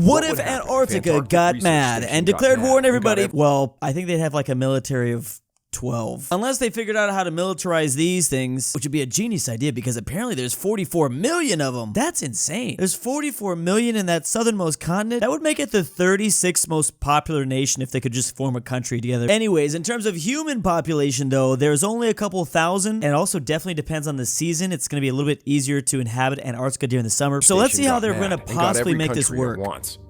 What if Antarctica got mad and declared war on everybody? Well, I think they'd have like a military of 12. Unless they figured out how to militarize these things, which would be a genius idea because apparently there's 44 million of them. That's insane. There's 44 million in that southernmost continent. That would make it the 36th most popular nation if they could just form a country together. Anyways, in terms of human population though, there's only a couple thousand, and it also definitely depends on the season. It's going to be a little bit easier to inhabit Antarctica during the summer. So let's see how they're going to possibly make this work.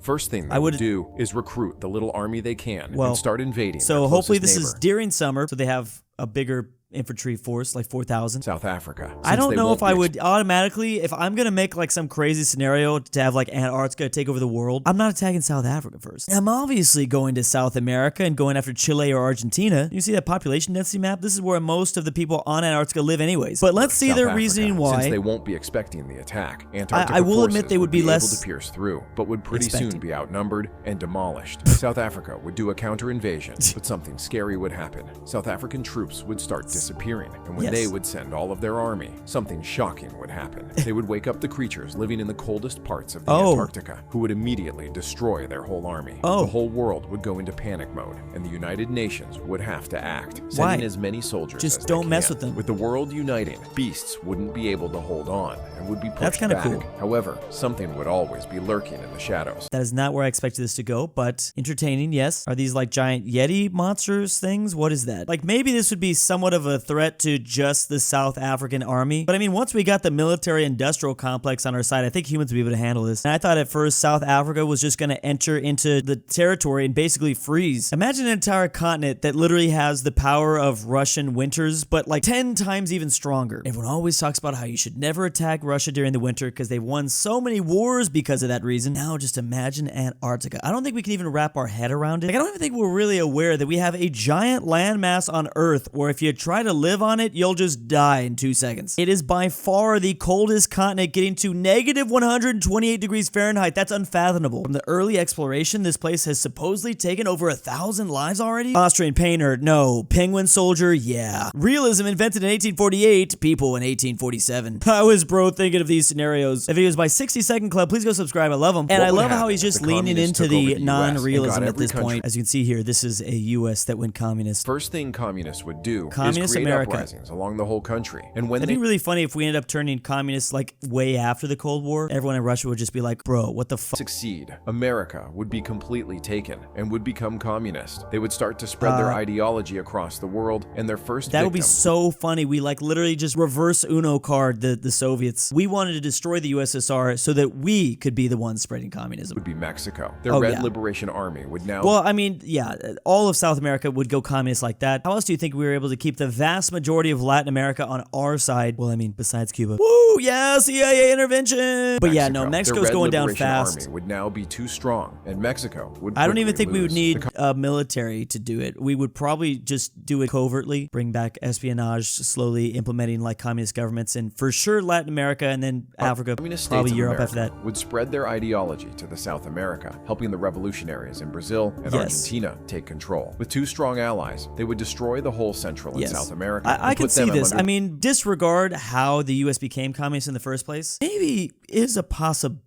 First thing they would do is recruit the little army they can and start invading. So hopefully this is during summer, so they have a bigger infantry force, like 4,000. South Africa. I don't know if I would automatically, if I'm gonna make like some crazy scenario to have like Antarctica take over the world, I'm not attacking South Africa first. I'm obviously going to South America and going after Chile or Argentina. You see that population density map? This is where most of the people on Antarctica live anyways. But let's see their reasoning why. Since they won't be expecting the attack, Antarctica I will admit they would be less able to pierce through, but would pretty soon be outnumbered and demolished. South Africa would do a counter-invasion, but something scary would happen. South African troops would start disappearing, and when they would send all of their army, something shocking would happen. They would wake up the creatures living in the coldest parts of the Antarctica, who would immediately destroy their whole army. The whole world would go into panic mode, and the United Nations would have to act, sending as many soldiers as they can. Don't mess with them. With the world uniting, beasts wouldn't be able to hold on and would be pushed back. Cool. However, something would always be lurking in the shadows. That is not where I expected this to go, but entertaining, yes. Are these like giant Yeti monsters things? What is that? Like maybe this would be somewhat of a threat to just the South African army. But I mean, once we got the military industrial complex on our side, I think humans would be able to handle this. And I thought at first South Africa was just going to enter into the territory and basically freeze. Imagine an entire continent that literally has the power of Russian winters, but like 10 times even stronger. Everyone always talks about how you should never attack Russia during the winter because they've won so many wars because of that reason. Now just imagine Antarctica. I don't think we can even wrap our head around it. Like, I don't even think we're really aware that we have a giant landmass on Earth where if you try to live on it, you'll just die in 2 seconds. It is by far the coldest continent, getting to negative 128 degrees Fahrenheit. That's unfathomable. From the early exploration, this place has supposedly taken over 1,000 lives already. Austrian painter, no. Penguin soldier, yeah. Realism invented in 1848, people in 1847. I was thinking of these scenarios. If he was my 60-second club, please go subscribe. I love him. And I love how he's just leaning into the non-realism at this point. As you can see here, this is a U.S. that went communist. First thing communists would do is create uprisings along the whole country. And when It'd be really funny if we ended up turning communist like way after the Cold War. Everyone in Russia would just be like, bro, what the fuck? Succeed, America would be completely taken and would become communist. They would start to spread their ideology across the world, and their first That would be so funny. We like literally just reverse Uno card the Soviets. We wanted to destroy the USSR so that we could be the ones spreading communism. Would be Mexico. Their Red Liberation Army would now... Well, I mean, yeah, all of South America would go communist like that. How else do you think we were able to keep the vast majority of Latin America on our side? Well, I mean, besides Cuba. Woo, yeah, CIA intervention. But yeah, no, Mexico's going down fast. Army would now be too strong, and Mexico would I don't even think we would need a military to do it. We would probably just do it covertly, bring back espionage, slowly implementing like communist governments, and for sure Latin America, and then Africa, probably Europe after that. Would spread their ideology to the South America, helping the revolutionaries in Brazil and Argentina take control. With two strong allies, they would destroy the whole Central and South America. I can see this. I mean, disregard how the U.S. became communist in the first place. Maybe is a possibility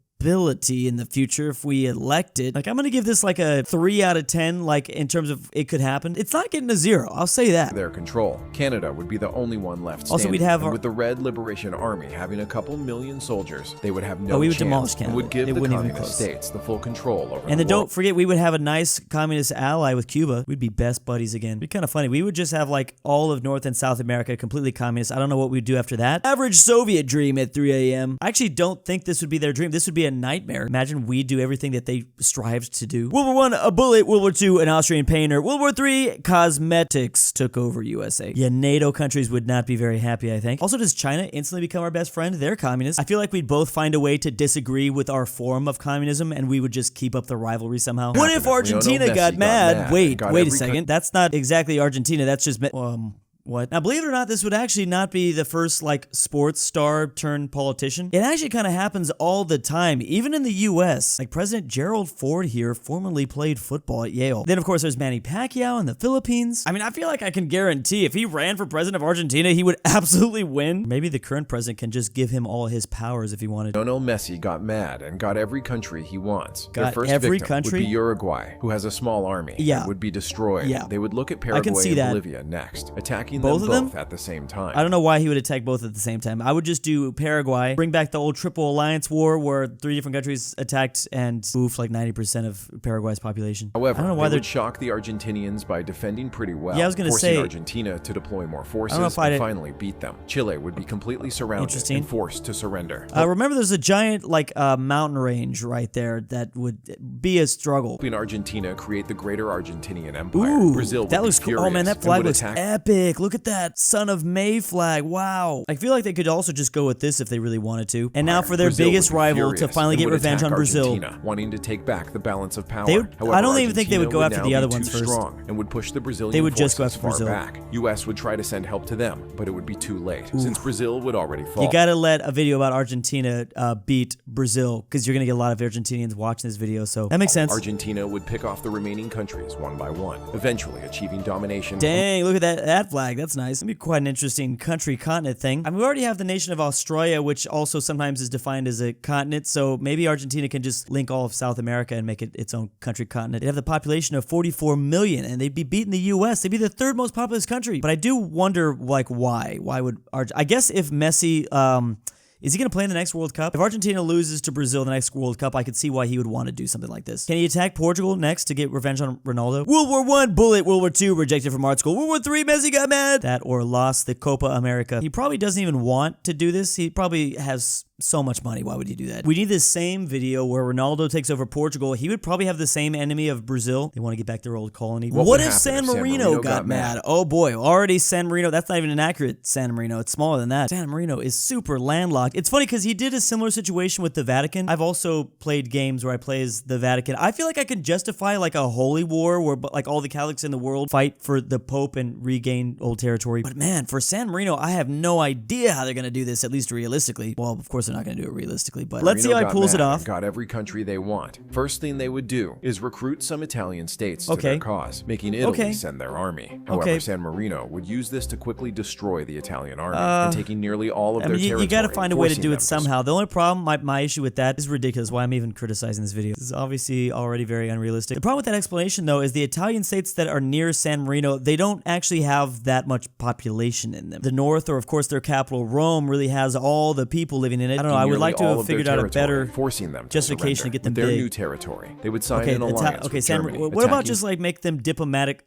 in the future if we elected. Like, I'm gonna give this like a 3 out of 10, like in terms of it could happen. It's not getting a 0, I'll say that. Their control. Canada would be the only one left standing. Also, we'd have with the Red Liberation Army having a couple million soldiers, they would have no we would chance demolish Canada. and would give the communist states the full control over and then don't forget, we would have a nice communist ally with Cuba. We'd be best buddies again. It'd be kind of funny. We would just have like all of North and South America completely communist. I don't know what we'd do after that. Average Soviet dream at 3 a.m. I actually don't think this would be their dream. This would be a nightmare. Imagine we do everything that they strived to do. World War I, a bullet. World War II, an Austrian painter. World War III, cosmetics took over USA. Yeah, NATO countries would not be very happy, I think. Also, does China instantly become our best friend? They're communists. I feel like we'd both find a way to disagree with our form of communism, and we would just keep up the rivalry somehow. What if Argentina got mad? Wait a second. That's not exactly Argentina. That's just... What? Now, believe it or not, this would actually not be the first, like, sports star turned politician. It actually kind of happens all the time, even in the U.S. Like, President Gerald Ford here formerly played football at Yale. Then, of course, there's Manny Pacquiao in the Philippines. I mean, I feel like I can guarantee if he ran for president of Argentina, he would absolutely win. Maybe the current president can just give him all his powers if he wanted. Lionel Messi got mad and got every country he wants. Got Their first every victim country? would be Uruguay, who has a small army. Yeah. And would be destroyed. Yeah. They would look at I can Paraguay see and that. Bolivia next, attacking Both them of them? both at the same time. I don't know why he would attack both at the same time. I would just do Paraguay, bring back the old Triple Alliance War where 3 different countries attacked and boofed like 90% of Paraguay's population. However, I don't know why they they're would shock the Argentinians by defending pretty well, Yeah, I was gonna forcing say- Argentina to deploy more forces if and I'd- finally beat them. Chile would be completely surrounded Interesting. and forced to surrender. remember there's a giant like mountain range right there that would be a struggle. Helping Argentina create the greater Argentinian Empire. Ooh, Brazil would that be looks cool. Oh furious man, that and flag would looks attack epic. Look at that Son of May flag. Wow. I feel like they could also just go with this if they really wanted to. And now for their Brazil biggest would be rival to furious finally and get would revenge attack on Brazil. Argentina, wanting to take back the balance of power. They would- However, I don't even think they would go Argentina after the now other be ones too first. strong and would push the Brazilian They would just go forces after Brazil. far back. US would try to send help to them, but it would be too late since Brazil would already fall. You gotta let a video about Argentina beat Brazil because you're gonna get a lot of Argentinians watching this video. So that makes sense. Argentina would pick off the remaining countries one by one, eventually achieving domination. Dang, look at that flag. That's nice. That'd be quite an interesting country continent thing. I mean, we already have the nation of Australia, which also sometimes is defined as a continent. So maybe Argentina can just link all of South America and make it its own country continent. They'd have the population of 44 million, and they'd be beating the U.S. They'd be the third most populous country. But I do wonder, like, why? Why would I guess if Messi, is he going to play in the next World Cup? If Argentina loses to Brazil in the next World Cup, I could see why he would want to do something like this. Can he attack Portugal next to get revenge on Ronaldo? World War I, bullet. World War II, rejected from art school. World War III, Messi got mad. That or lost the Copa America. He probably doesn't even want to do this. He probably has so much money. Why would he do that? We need this same video where Ronaldo takes over Portugal. He would probably have the same enemy of Brazil. They want to get back their old colony. What if San Marino got mad? Oh boy, already San Marino. That's not even an accurate San Marino. It's smaller than that. San Marino is super landlocked. It's funny because he did a similar situation with the Vatican. I've also played games where I play as the Vatican. I feel like I could justify like a holy war where like all the Catholics in the world fight for the Pope and regain old territory. But man, for San Marino, I have no idea how they're going to do this, at least realistically. Well, of course, they're not going to do it realistically, but let's see how he pulls it off. Got every country they want. First thing they would do is recruit some Italian states to their cause, making Italy send their army. However, San Marino would use this to quickly destroy the Italian army and taking nearly all of their territory. You got to find a way to do it somehow. The only problem, my issue with that is ridiculous. Why I'm even criticizing this video. This is obviously already very unrealistic. The problem with that explanation, though, is the Italian states that are near San Marino, they don't actually have that much population in them. The north, or of course their capital, Rome, really has all the people living in it. I don't know. I would like to have figured out a better forcing them justification to get them their big. new territory. They would sign an alliance with Germany. What about just like make them diplomatic?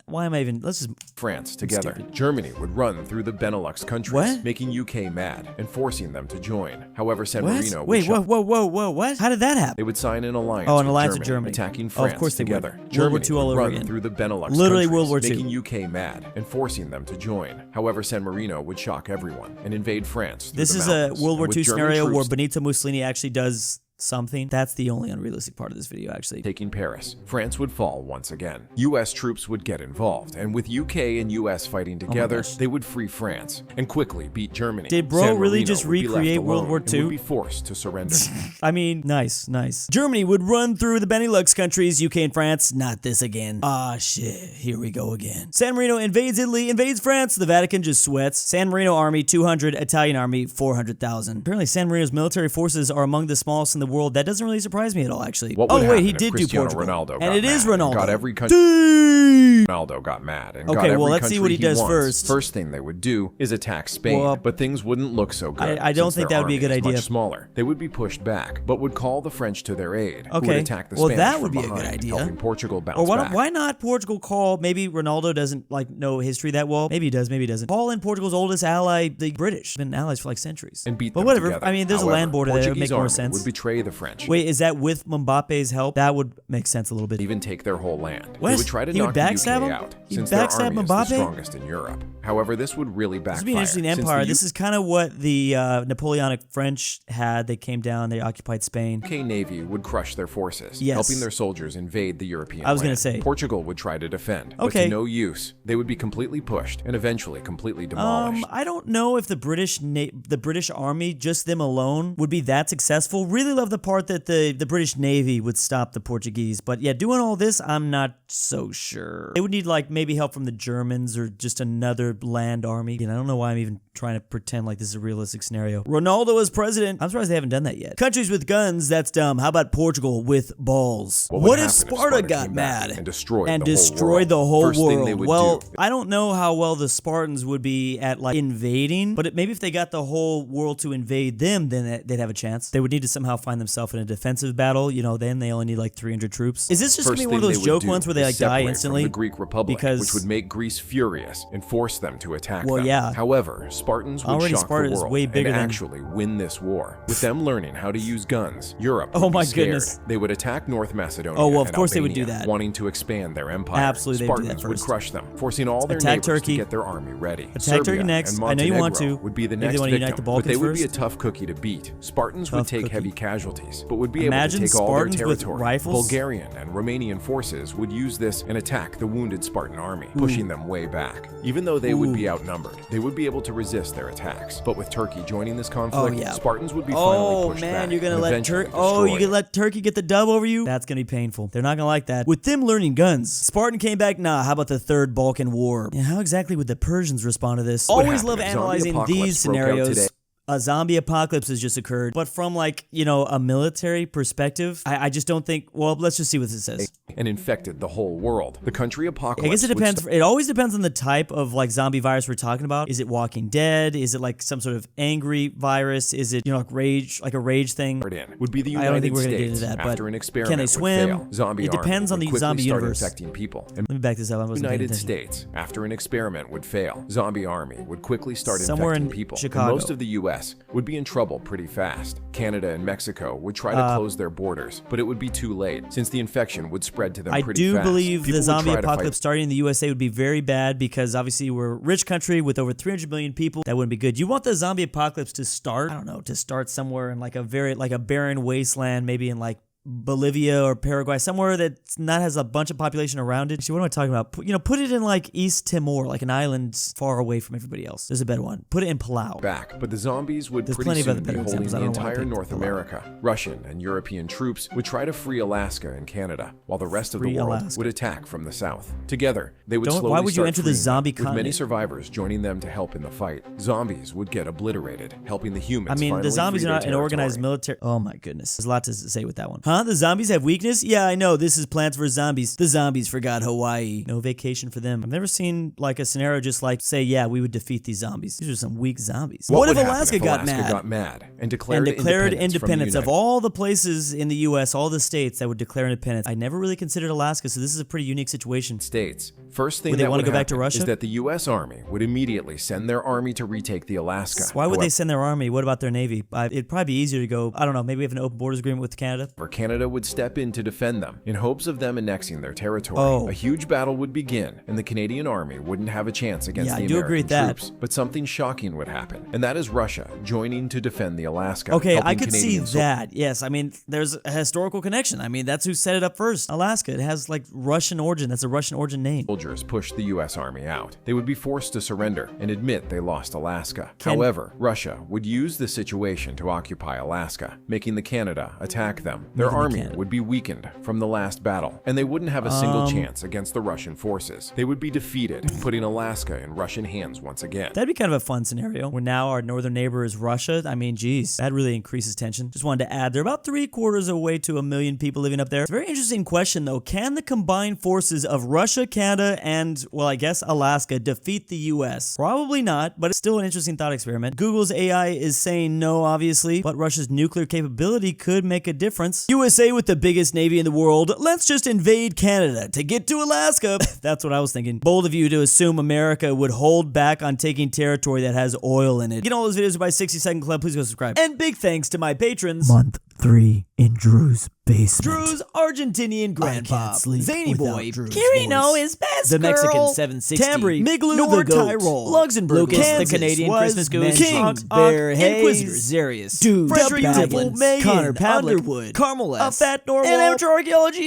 Why am I even? Let's just France together. Germany would run through the Benelux countries, making UK mad and forcing them to join. However, San Marino would whoa, what? How did that happen? They would sign an alliance. Oh, an alliance with Germany, attacking France of course together. They would. Germany World War II all would over run again. through the Benelux Literally countries, World War II. making UK mad and forcing them to join. However, San Marino would shock everyone and invade France. This is a World War II scenario where Benito Mussolini actually does something. That's the only unrealistic part of this video, actually. Taking Paris, France would fall once again. US troops would get involved, and with UK and US fighting together, they would free France and quickly beat Germany. Did bro really just recreate World War II? Would be forced to surrender. I mean, nice. Germany would run through the Benelux countries, UK and France. Not this again. Ah, shit. Here we go again. San Marino invades Italy, invades France. The Vatican just sweats. San Marino army, 200. Italian army, 400,000. Apparently, San Marino's military forces are among the smallest in the world. That doesn't really surprise me at all, actually. Oh wait, he did do Cristiano Portugal. Ronaldo And it is Ronaldo. Got every country. Ronaldo got mad and got every well, let's see what he does first. First thing they would do is attack Spain, but things wouldn't look so good. I don't think that would be a good idea. Much smaller. They would be pushed back, but would call the French to their aid. Who would attack the well, Spanish that would from be a behind, good idea. helping Portugal bounce back. Why not Portugal call? Maybe Ronaldo doesn't like know history that well. Maybe he does. Maybe he doesn't. Call in Portugal's oldest ally, the British. Been allies for like centuries. And beat but them whatever. together. I mean, there's a land border there. It would make more sense. Would betray betray the French. Wait, is that with Mbappe's help? That would make sense a little bit. Even take their whole land. What? They would try to He knock would the backstab UK him? out, He'd since their backstab army is Mbappe? the strongest in Europe. However, this would really backfire. This would be an interesting empire. This is kind of what the Napoleonic French had. They came down, they occupied Spain. UK Navy would crush their forces, Yes. helping their soldiers invade the European I was land. going to say. Portugal would try to defend, but Okay. to no use. They would be completely pushed and eventually completely demolished. I don't know if the British Army, just them alone, would be that successful. Really love the part that the British Navy would stop the Portuguese. But yeah, doing all this, I'm not so sure. They would need like maybe help from the Germans or just another land army. And I don't know why I'm even trying to pretend like this is a realistic scenario. Ronaldo as president. I'm surprised they haven't done that yet. Countries with guns, that's dumb. How about Portugal with balls? What if Sparta got mad and destroyed the whole First thing world? they would Well, do. I don't know how well the Spartans would be at like invading, but maybe if they got the whole world to invade them, then they'd have a chance. They would need to somehow find themselves in a defensive battle. You know, then they only need like 300 troops. Is this just gonna be one of those joke ones where they like die instantly? The Greek Republic, Because which would make Greece furious and force them to attack them. Yeah. However, Spartans would Already shock Sparta the is world way bigger and than- actually win this war. With them learning how to use guns, Europe would Oh be my scared. goodness. They would attack North Macedonia. Oh, well, of and course they would do Albania, that. wanting to expand their empire. Absolutely, they'd do that Spartans would first. crush them, forcing all their Attack neighbors Turkey. to get their army ready. Attack Serbia Turkey next. and I know you want Montenegro to. would be the Maybe they next wanna victim, unite the but they Balkans would be a first? tough cookie to beat. Spartans would Tough take cookie. heavy casualties, but would be Imagine able to take all their Spartans with territory. rifles? Bulgarian and Romanian forces would use this and attack the wounded Spartan army, pushing them way back. Even though they would be outnumbered, they would be able to resist their attacks. But with Turkey joining this conflict, Spartans would be finally pushed back. You're gonna and let eventually Turkey. Oh, you're destroyed. gonna let Turkey get the dub over you? That's gonna be painful. They're not gonna like that. With them learning guns, Spartan came back. Nah, how about the Third Balkan War? Yeah, how exactly would the Persians respond to this? Always love happened if zombie analyzing apocalypse these broke out scenarios. today? A zombie apocalypse has just occurred, but from like, you know, a military perspective, I just don't think. Well, let's just see what this says. And infected the whole world. The country apocalypse. I guess it would depends. It always depends on the type of like zombie virus we're talking about. Is it Walking Dead? Is it like some sort of angry virus? Is it, you know, like a rage thing? Would be the United I don't think we're gonna get States into that, but after an experiment can they would swim? fail. Zombie It depends on army the would zombie quickly start universe. infecting people. And Let me back this up. I wasn't paying United attention. States, after an experiment would fail, zombie army would quickly start Somewhere infecting in people. Chicago. And most of the U.S. would be in trouble pretty fast. Canada and Mexico would try to close their borders, but it would be too late since the infection would spread to them I pretty do fast. believe People the would zombie try to apocalypse fight. starting in the USA would be very bad because obviously we're a rich country with over 300 million people. That wouldn't be good. You want the zombie apocalypse to start, I don't know, to start somewhere in like a barren wasteland, maybe in like Bolivia or Paraguay, somewhere that's not has a bunch of population around it. Actually, what am I talking about? Put it in like East Timor, like an island far away from everybody else. There's a better one. Put it in Palau. Back, but the zombies would There's pretty plenty of soon other be better holding examples. I the don't know why I entire picked North Palau. America. Russian and European troops would try to free Alaska and Canada, while the rest of the Free world Alaska. would attack from the south. Together, they would Why slowly would you start enter the freeing zombie them, with many continent? survivors joining them to help in the fight. Zombies would get obliterated, helping the humans I mean, finally the zombies free are their not an organized territory. military. Oh my goodness. There's a lot to say with that one. Huh? The zombies have weakness? Yeah, I know. This is Plants vs. Zombies. The zombies forgot Hawaii. No vacation for them. I've never seen like a scenario just like say, yeah, we would defeat these zombies. These are some weak zombies. What if would happen Alaska got mad? and declared, independence from of the all the places in the U.S., all the states that would declare independence? I never really considered Alaska, so this is a pretty unique situation. States. First thing Would they that wanna would go back to happen Russia? is that the U.S. Army would immediately send their army to retake the Alaska. Why would they However, send their army? What about their navy? It'd probably be easier to go, I don't know, maybe we have an open borders agreement with Canada? Canada would step in to defend them in hopes of them annexing their territory. Oh. A huge battle would begin, and the Canadian army wouldn't have a chance against Yeah, the I do agree American with that. troops. But something shocking would happen, and that is Russia joining to defend the Alaska. Okay, I helping could Canadian see that. Yes, I mean, there's a historical connection. I mean, that's who set it up first. Alaska. It has like Russian origin. That's a Russian origin name. soldiers pushed the U.S. Army out. They would be forced to surrender and admit they lost Alaska. However, Russia would use the situation to occupy Alaska, making the Canada attack them. Their army would be weakened from the last battle, and they wouldn't have a single chance against the Russian forces. They would be defeated, putting Alaska in Russian hands once again. That'd be kind of a fun scenario where now our northern neighbor is Russia. I mean, geez, that really increases tension. Just wanted to add, they're about 3/4 away to 1 million people living up there. It's a very interesting question, though. Can the combined forces of Russia, Canada, and, well, I guess Alaska defeat the U.S.? Probably not, but it's still an interesting thought experiment. Google's AI is saying no, obviously, but Russia's nuclear capability could make a difference. USA with the biggest navy in the world, let's just invade Canada to get to Alaska. That's what I was thinking. Bold of you to assume America would hold back on taking territory that has oil in it. Get all those videos by 60 Second Club. Please go subscribe. And big thanks to my patrons. Month. 3 in Drew's basement. Drew's Argentinian Grandpa, ZaneyBoi, KirinoIsBestGirl, the Mexican 760, Tambre, Mgmluthegoat, Tyrol, Luxembourg, Kansas, the Canadian Christmas Goose, KingBearHaze, InquisitorXarius, Dude, Fredrik Tibblin, DaBeautiful-MEGAN-Underwood, Pavlik, Carmel aPhatNarwhal, and Amateur Archaeology